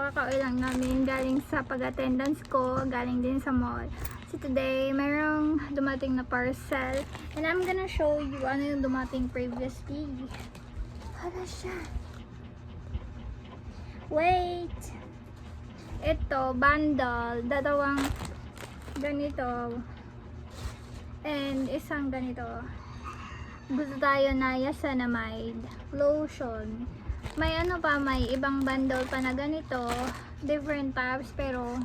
kakauwi lang namin galing sa pag-attendance ko, galing din sa mall. So today, mayroong dumating na parcel. And I'm gonna show you ano yung dumating previously. Hala siya. Wait! Ito, bundle. Dalawang ganito. And isang ganito. Gusto tayo na Yasanamide lotion. May ano pa, may ibang bundle pa na ganito. Different types, pero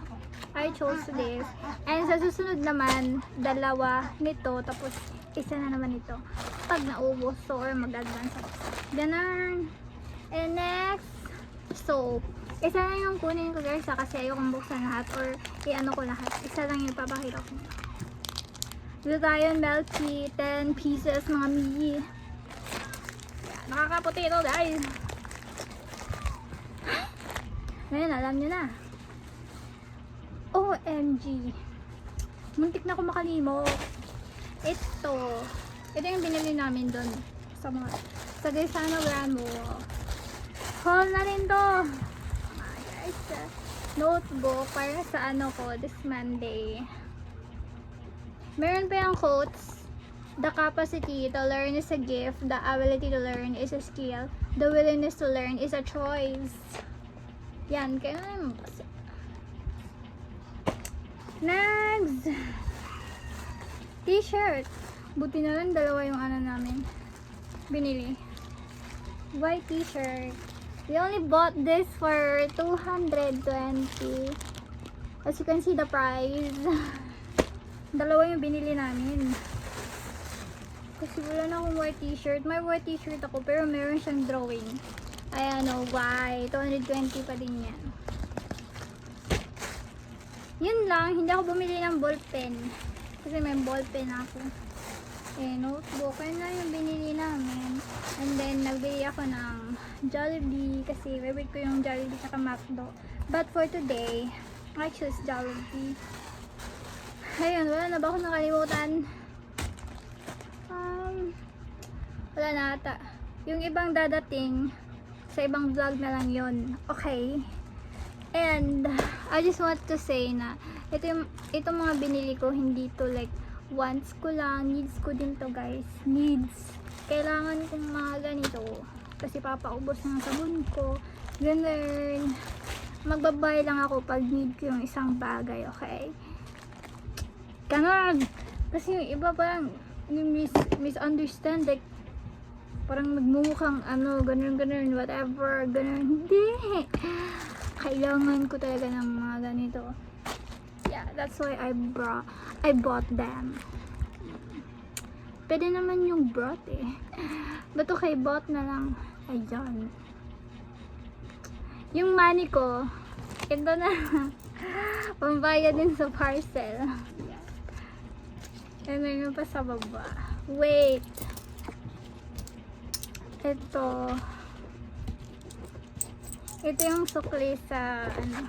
I chose this. And sa susunod naman, dalawa nito, tapos isa na naman ito. Pag naubos, so, or mag-advance ako. Ganun. And next, soap. Isa lang yung kunin ko guys, kasi ayokong buksan lahat, or i-ano ko lahat. Isa lang yung papakita ko. Dito tayo, milk tea, 10 pieces, mga mili. Yan, nakakaputi ito guys. Ngayon, alam nyo na. OMG. Muntik na ako makalimot. Ito yung binili namin doon sa mga sa Gaisano Gramo. Haul na rin to. Guys, notebook para sa ano ko this Monday. Meron pa yung quotes. The capacity to learn is a gift. The ability to learn is a skill. The willingness to learn is a choice. Yan, kaya naman mabasa. Next! T-shirt. Buti na lang dalawa yung ano namin binili. White t-shirt. We only bought this for 220. As you can see the price. Dalawa yung binili namin. Kasi wala na akong white t-shirt. May white t-shirt ako pero meron siyang drawing. Ayan o, why? 220 pa din yan. Yun lang, hindi ako bumili ng ballpen. Kasi may ballpen ako. Eh, notebook. Yun lang yung binili namin. And then, nagbili ako ng Jollibee. Kasi favorite ko yung Jollibee saka McDo. But for today, I choose Jollibee. Ayun, wala na ba akong nakalimutan? Wala na ata. Yung ibang dadating, sa ibang vlog na lang yun. Okay? And, I just want to say na, itong mga binili ko, hindi to like, wants ko lang, needs ko din to guys. Needs. Kailangan kong mga ganito. Kasi papaubos ng sabon ko. Ganun. Magbabay lang ako pag need ko yung isang bagay, okay? Ganon. Kasi yung iba parang misunderstand, like parang nagmumukhang ano, ganun, whatever, ganun. Hindi. Kailangan ko talaga ng mga ganito. Yeah, that's why I bought them. Pwede naman yung brought eh. But okay, bought na lang. Ayan. Yung money ko, ito na. Pambayad din sa parcel. And mayroon pa sa baba. Wait. Ito yung sukli sa ano.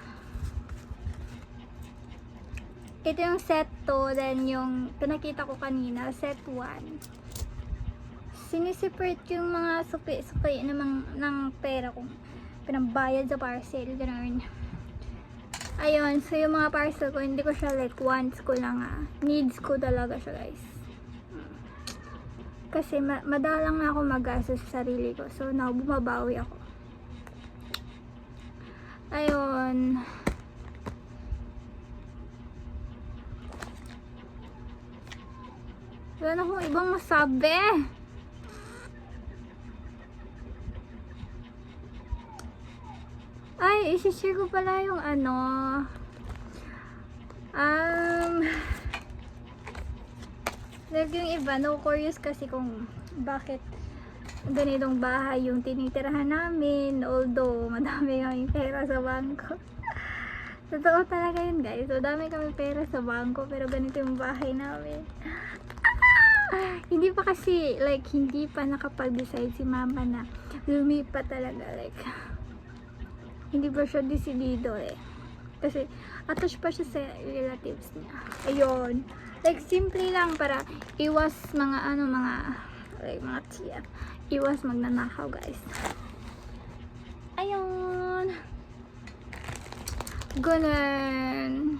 Ito yung set 2, then yung pinakita ko kanina, set 1. Sinisipret yung mga suki ng pera kong pinambayad sa parcel. Ganun. Ayun, so yung mga parcel ko, hindi ko siya like wants ko lang needs ko talaga siya guys. Kasi madalang na ako mag-gastos sa sarili ko, so now bumabawi ako. Ayun. Wala na akong ibang masabi. Ay, isi-share ko pala yung ano. Like yung iba, no curious kasi kung bakit ganitong bahay yung tinitirahan namin. Although, madami kaming pera sa bangko. Totoo talaga yun guys. So, dami kami pera sa bangko, pero ganito yung bahay namin. Hindi pa kasi, like, hindi pa nakapag-decide si mama na lumipat talaga. Like, hindi pa siya decidido eh. Kasi, attached pa siya sa relatives niya. Ayun. Like, simple lang para iwas mga ano, like, mga tiya. Iwas magnanakaw, guys. Ayun. Ganun.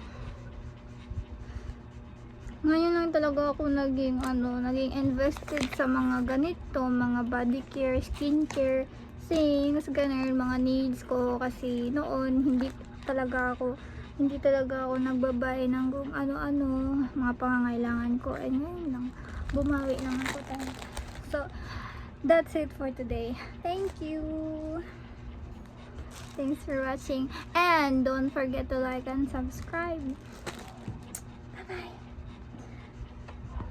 Ngayon lang talaga ako naging invested sa mga ganito, mga body care, skincare, things, ganun, mga needs ko kasi noon hindi talaga ako nagbabay ng kung ano-ano, mga pangangailangan ko. And ngayon lang, bumawi naman ko tayo. So, that's it for today. Thank you. Thanks for watching. And don't forget to like and subscribe.